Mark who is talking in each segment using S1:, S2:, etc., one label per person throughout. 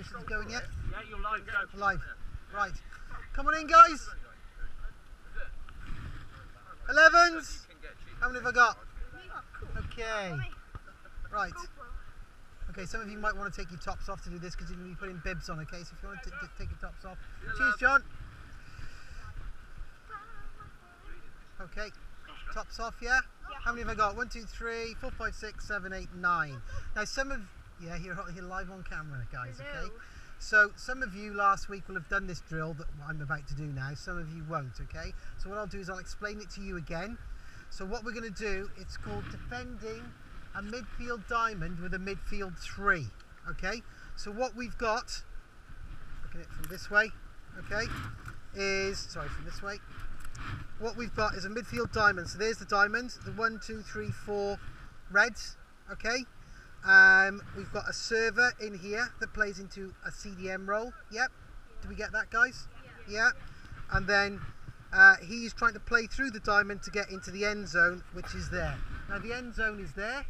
S1: Is it going yet?
S2: Yeah, you're live. Go.
S1: Live. Right. Come on in, guys. 11s. How many have I got? Okay. Right. Okay, some of you might want to take your tops off to do this because you're going to be putting bibs on, okay? So if you want to take your tops off. Cheers, John. Okay. Tops off, yeah? How many have I got? 1, 2, 3, 4, 5, 6, 7, 8, 9. Now some of... Yeah, you're live on camera, guys, okay? So some of you last week will have done this drill that I'm about to do now. Some of you won't, okay? So what I'll do is I'll explain it to you again. So what we're going to do, it's called defending a midfield diamond with a midfield 3, okay? So what we've got, looking at it from this way, okay, from this way. What we've got is a midfield diamond. So there's the diamond, the 1, 2, 3, 4 reds, okay? We've got a server in here that plays into a CDM role. Yep. Do we get that, guys? Yeah. And then he's trying to play through the diamond to get into the end zone, which is there. Now the end zone is there,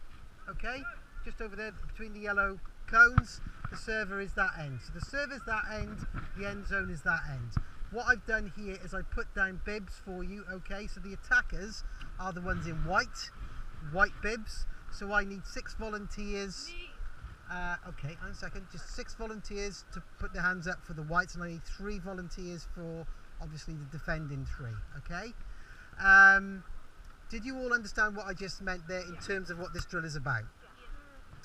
S1: okay? Just over there between the yellow cones. The server is that end. So the server's that end, the end zone is that end. What I've done here is I put down bibs for you, okay? So the attackers are the ones in white bibs. So I need 6 volunteers. Okay, hang on a second. Just 6 volunteers to put their hands up for the whites, and I need 3 volunteers for obviously the defending 3. Okay. Did you all understand what I just meant there in terms of what this drill is about?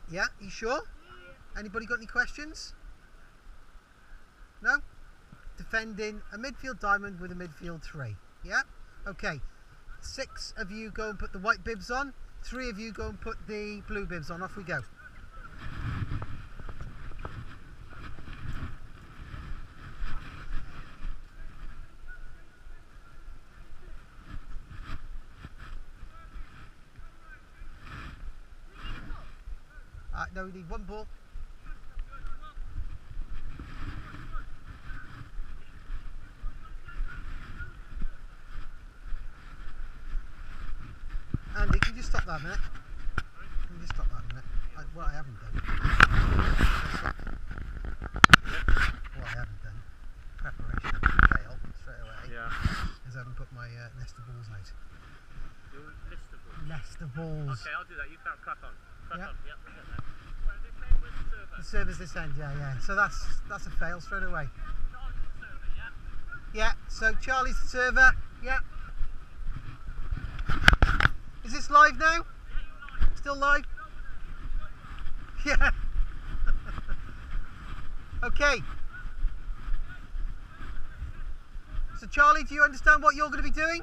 S1: Yeah. You sure? Anybody got any questions? No? Defending a midfield diamond with a midfield 3. Yeah. Okay. 6 of you go and put the white bibs on. 3 of you go and put the blue bibs on. Off we go. No, we need 1 ball. Andy, can you just stop that a minute? Can you just stop that a minute? What I haven't done. What I haven't done. Preparation. Fail straight away. Yeah. Is I haven't put my nest of balls out.
S2: Your list of balls?
S1: Nest of balls.
S2: Okay, I'll do that. You can't crack on. Crack on. Yep, we'll get there. Where are they playing with the server?
S1: The server's this end, yeah. So that's a fail straight away.
S2: Charlie's the server, yeah?
S1: Yeah, so Charlie's the server. Yeah. Is this live now?
S2: Yeah, you're live.
S1: Still live? Yeah. Okay. So Charlie, do you understand what you're going to be doing?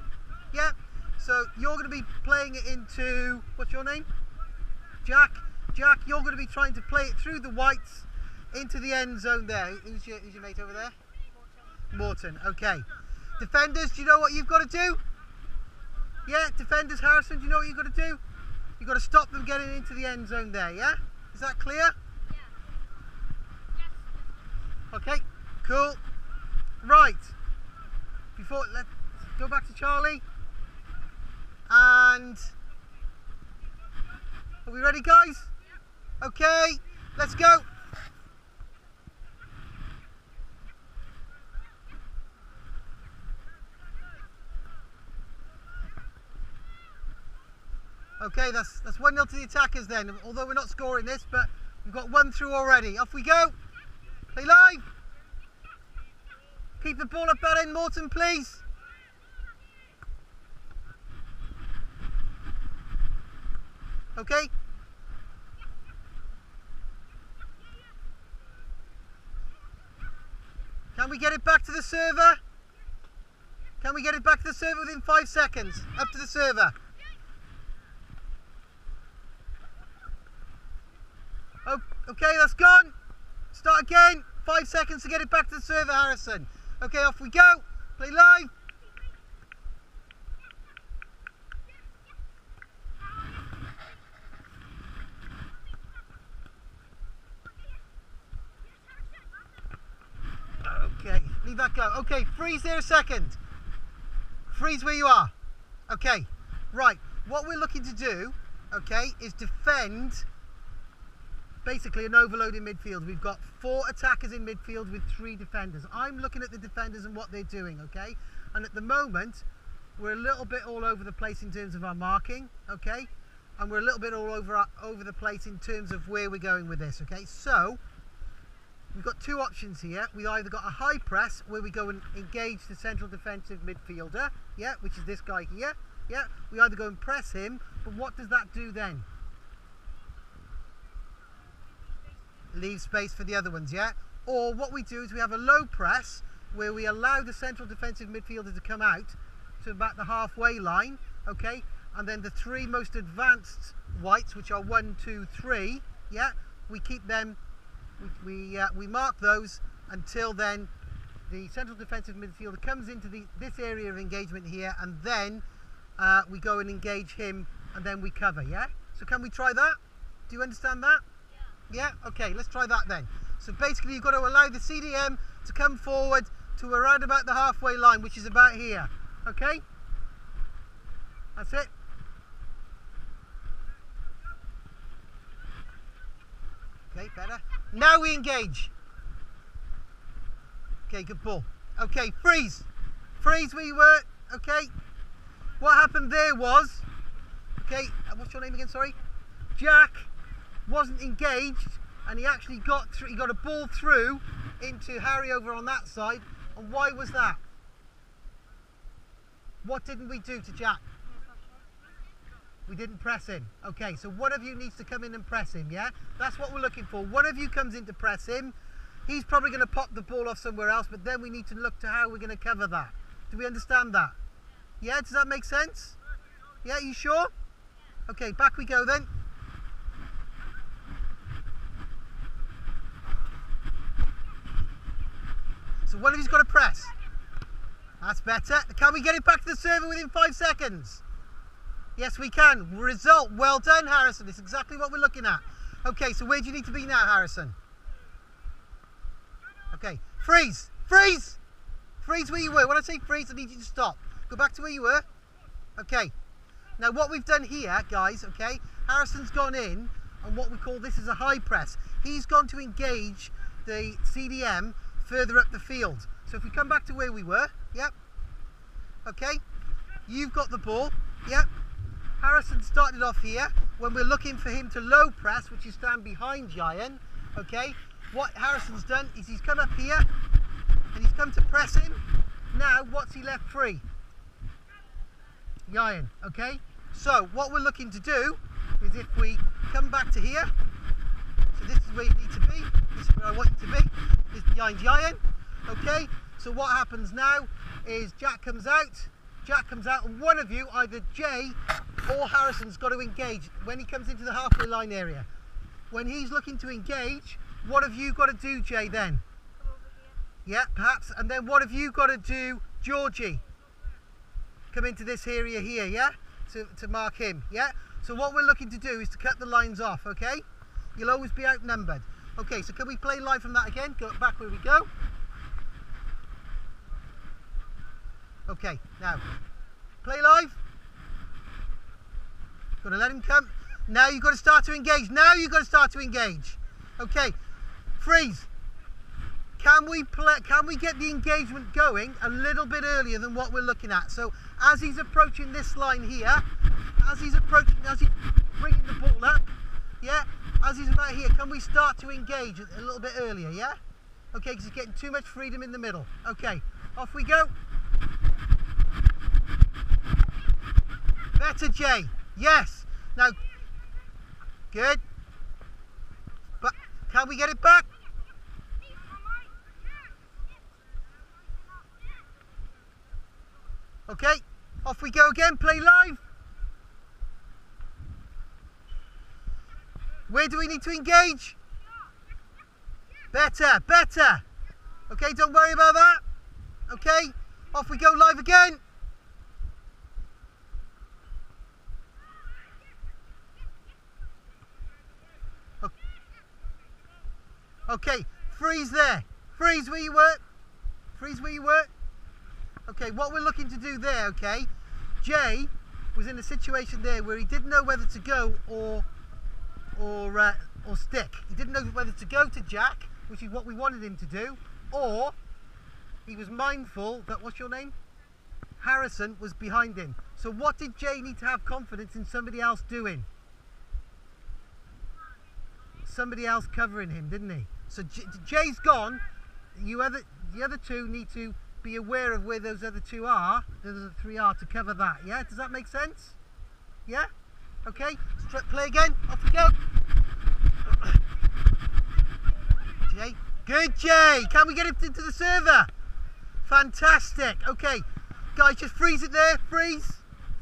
S1: Yeah. So you're going to be playing it into, what's your name? Jack. Jack, you're going to be trying to play it through the whites into the end zone there. Who's your mate over there? Morton. Okay. Defenders, do you know what you've got to do? Yeah, defenders, Harrison, do you know what you've got to do? You've got to stop them getting into the end zone there, yeah? Is that clear?
S3: Yeah. Yes.
S1: Okay, cool. Right. Let's go back to Charlie. And are we ready, guys? Okay, let's go. Okay, that's 1-0 to the attackers then, although we're not scoring this, but we've got 1 through already. Off we go. Play live. Keep the ball up that end, Morton, please. Okay. Can we get it back to the server? Can we get it back to the server within 5 seconds? Up to the server. Okay, that's gone. Start again. 5 seconds to get it back to the server, Harrison. Okay, off we go. Play live. Okay, leave that go. Okay, freeze there a second. Freeze where you are. Okay, right. What we're looking to do, okay, is defend basically an overload in midfield. We've got 4 attackers in midfield with 3 defenders. I'm looking at the defenders and what they're doing, okay? And at the moment, we're a little bit all over the place in terms of our marking, okay? And we're a little bit all over the place in terms of where we're going with this, okay? So, we've got 2 options here. We either got a high press where we go and engage the central defensive midfielder, yeah, which is this guy here, yeah. We either go and press him, but what does that do then? Leave space for the other ones, yeah? Or what we do is we have a low press where we allow the central defensive midfielder to come out to about the halfway line, okay? And then the 3 most advanced whites, which are 1, 2, 3, yeah? We keep them, we mark those until then the central defensive midfielder comes into this area of engagement here, and then we go and engage him, and then we cover, yeah? So can we try that? Do you understand that? Yeah? Okay, let's try that then. So basically you've got to allow the CDM to come forward to around about the halfway line, which is about here. Okay? That's it. Okay, better. Now we engage. Okay, good ball. Okay, freeze. Freeze where you were. Okay. What happened there was, okay, what's your name again, sorry? Jack wasn't engaged, and he actually got through, he got a ball through into Harry over on that side. And why was that? What didn't we do to Jack? We didn't press him. Okay, so one of you needs to come in and press him, yeah? That's what we're looking for. One of you comes in to press him. He's probably going to pop the ball off somewhere else, but then we need to look to how we're going to cover that. Do we understand that? Yeah, does that make sense? Yeah, you sure? Okay, back we go then. So one of you's got to press. That's better. Can we get it back to the server within 5 seconds? Yes, we can. Result. Well done, Harrison. It's exactly what we're looking at. Okay, so where do you need to be now, Harrison? Okay, freeze. Freeze. Freeze where you were. When I say freeze, I need you to stop. Go back to where you were. Okay. Now what we've done here, guys, okay, Harrison's gone in, and what we call this is a high press. He's gone to engage the CDM further up the field. So if we come back to where we were, yep. Okay. You've got the ball, yep. Harrison started off here when we're looking for him to low press, which is stand behind Giant, okay. What Harrison's done is he's come up here and he's come to press him. Now what's he left free? Giant, okay. So what we're looking to do is if we come back to here, so this is where you need to be, this is where I want you to be, is behind Giant, okay. So what happens now is Jack comes out, and one of you, either Jay or Harrison's got to engage when he comes into the halfway line area. When he's looking to engage, what have you got to do, Jay, then? Yeah, perhaps. And then what have you got to do, Georgie? Come into this area here, yeah? To mark him, yeah? So what we're looking to do is to cut the lines off, okay? You'll always be outnumbered. Okay, so can we play live from that again? Go back where we go. Okay, now, play live. Got to let him come. Now you've got to start to engage. Now you've got to start to engage. Okay, freeze. Can we get the engagement going a little bit earlier than what we're looking at? So as he's approaching this line here, as he's bringing the ball up, yeah, as he's about here, can we start to engage a little bit earlier, yeah? Okay, because he's getting too much freedom in the middle. Okay, off we go. Better, Jay. Yes. Now, good. But can we get it back? Okay, off we go again. Play live. Where do we need to engage? Better, better. Okay, don't worry about that. Okay, off we go live again. Okay, freeze there. Freeze where you were. Freeze where you were. Okay, what we're looking to do there, okay, Jay was in a situation there where he didn't know whether to go or or stick. He didn't know whether to go to Jack, which is what we wanted him to do, or he was mindful that, what's your name? Harrison was behind him. So what did Jay need to have confidence in somebody else doing? Somebody else covering him, didn't he? So Jay's gone. The other two need to be aware of where those other two are, those other three are, to cover that. Yeah, does that make sense? Yeah? Okay, let's play again. Off we go. Jay, good Jay. Can we get it into the server? Fantastic. Okay, guys, just freeze it there. Freeze,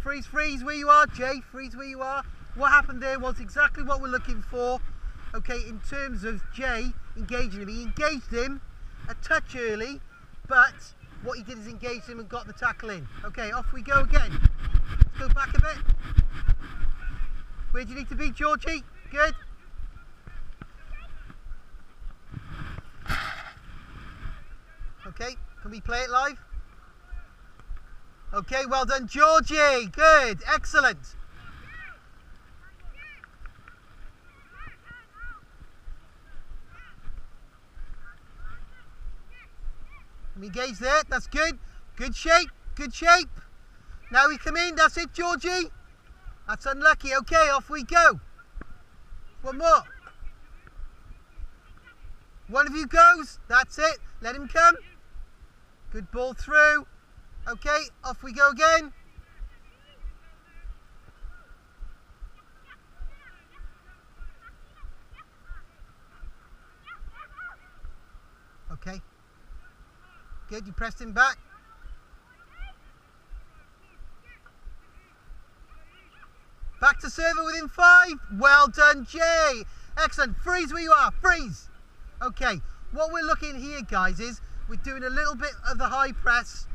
S1: freeze, freeze where you are. Jay, freeze where you are. What happened there was exactly what we're looking for. Okay, in terms of Jay engaging him, he engaged him a touch early, but what he did is engage him and got the tackle in. Okay, off we go again. Let's go back a bit. Where do you need to be, Georgie? Good. Okay, can we play it live? Okay, well done, Georgie. Good, excellent. Engage there, that's good. Good shape, good shape. Now we come in, that's it, Georgie. That's unlucky. Okay, off we go. One more. One of you goes, that's it. Let him come. Good ball through. Okay, off we go again. Okay. Good, you pressed him back. Back to server within 5. Well done, Jay. Excellent. Freeze where you are. Freeze. Okay, what we're looking here, guys, is we're doing a little bit of the high press,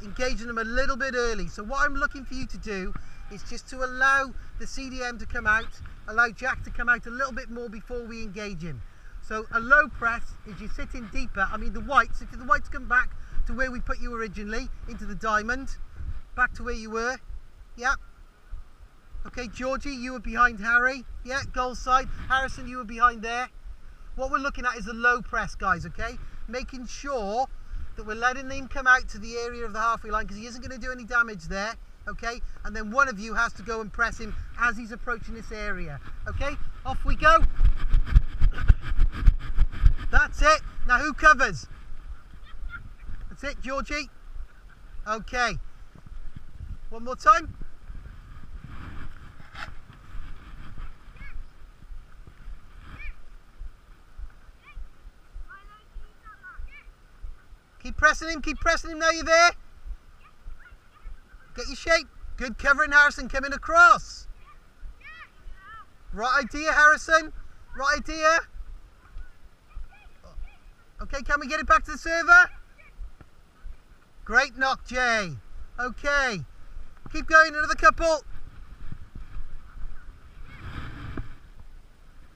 S1: engaging them a little bit early. So what I'm looking for you to do is just to allow the CDM to come out, allow Jack to come out a little bit more before we engage him. So a low press is you sit in deeper. I mean the whites, if the whites come back to where we put you originally, into the diamond, back to where you were. Yeah. Okay, Georgie, you were behind Harry. Yeah, goal side. Harrison, you were behind there. What we're looking at is the low press, guys, okay? Making sure that we're letting him come out to the area of the halfway line because he isn't going to do any damage there, okay? And then one of you has to go and press him as he's approaching this area, okay? Off we go. That's it. Now who covers? That's it, Georgie. Okay. One more time. Keep pressing him now you're there. Get your shape. Good covering, Harrison, coming across. Right idea, Harrison. Right idea. Okay, can we get it back to the server? Great knock, Jay. Okay. Keep going, another couple.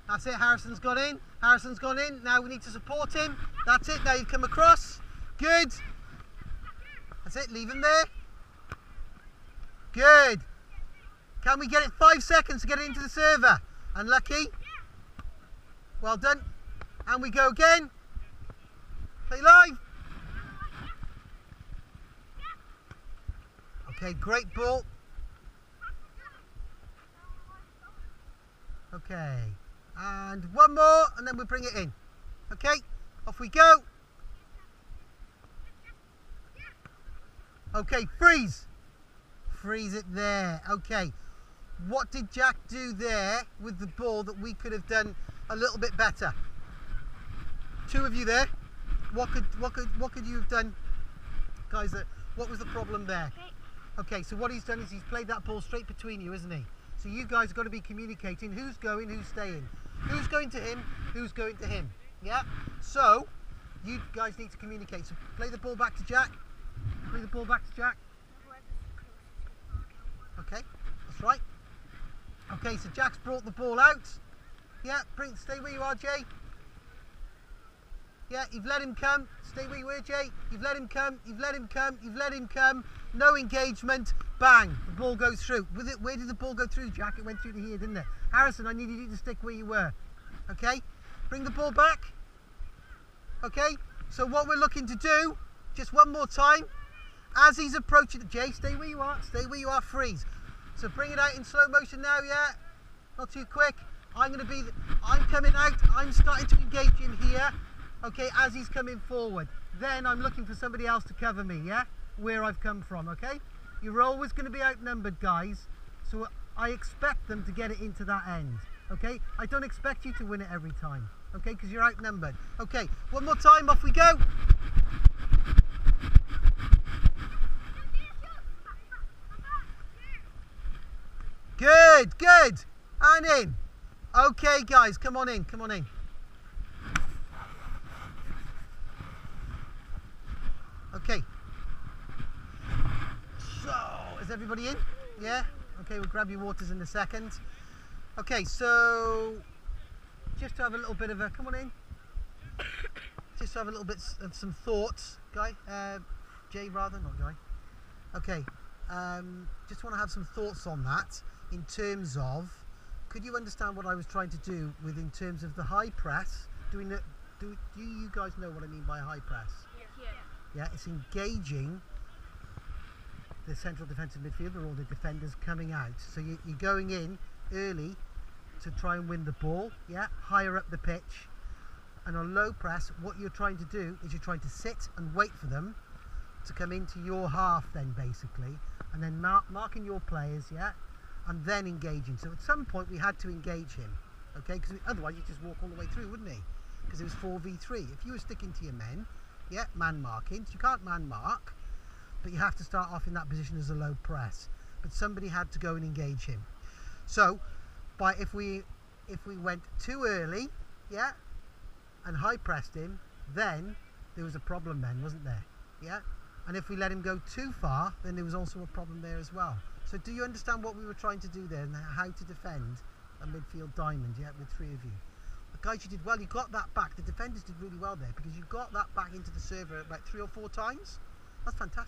S1: That's it, Harrison's got in. Harrison's gone in. Now we need to support him. That's it, now you've come across. Good. That's it, leave him there. Good. Can we get it 5 seconds to get it into the server? Unlucky. Well done. And we go again. Play live. Okay, great ball. Okay. And one more, and then we bring it in. Okay, off we go. Okay, freeze. Freeze it there. Okay. What did Jack do there with the ball that we could have done a little bit better? Two of you there. What could you have done, guys? What was the problem there? Okay, so what he's done is he's played that ball straight between you, isn't he? So you guys have got to be communicating who's going, who's staying. Who's going to him, who's going to him. Yeah? So, you guys need to communicate. So play the ball back to Jack. Play the ball back to Jack. Okay, that's right. Okay, so Jack's brought the ball out. Yeah, stay where you are, Jay. Yeah, you've let him come. Stay where you were, Jay. You've let him come. You've let him come. You've let him come. No engagement. Bang. The ball go through. Where did the ball go through, Jack? It went through to here, didn't it? Harrison, I needed you to stick where you were. Okay? Bring the ball back. Okay? So what we're looking to do, just one more time, as he's approaching, Jay, stay where you are. Stay where you are, freeze. So bring it out in slow motion now, yeah? Not too quick. I'm coming out. I'm starting to engage him here. Okay, as he's coming forward. Then I'm looking for somebody else to cover me, yeah? Where I've come from, okay? You're always going to be outnumbered, guys. So I expect them to get it into that end, okay? I don't expect you to win it every time, okay? Because you're outnumbered. Okay, one more time, off we go. Good, good. And in. Okay, guys, come on in, come on in. Okay. So, is everybody in? Yeah? Okay, we'll grab your waters in a second. Okay, so just to have a little bit of a, come on in. Just to have a little bit of some thoughts, Guy. Jay rather, not Guy. Okay, just want to have some thoughts on that in terms of, could you understand what I was trying to do with in terms of the high press? Do you guys know what I mean by high press? Yeah, it's engaging the central defensive midfielder or the defenders coming out. So you're going in early to try and win the ball, yeah, higher up the pitch. And on low press, what you're trying to do is you're trying to sit and wait for them to come into your half then, basically, and then marking your players, yeah, and then engaging. So at some point we had to engage him, okay, because otherwise you'd just walk all the way through, wouldn't he? Because it was 4v3. If you were sticking to your men, yeah, man marking, so you can't man mark, but you have to start off in that position as a low press. But somebody had to go and engage him. So, if we went too early, yeah, and high pressed him, then there was a problem then, wasn't there? Yeah? And if we let him go too far, then there was also a problem there as well. So do you understand what we were trying to do there and how to defend a midfield diamond, yeah, with three of you? Guys, you did well. You got that back. The defenders did really well there because you got that back into the server about 3 or 4 times. That's fantastic.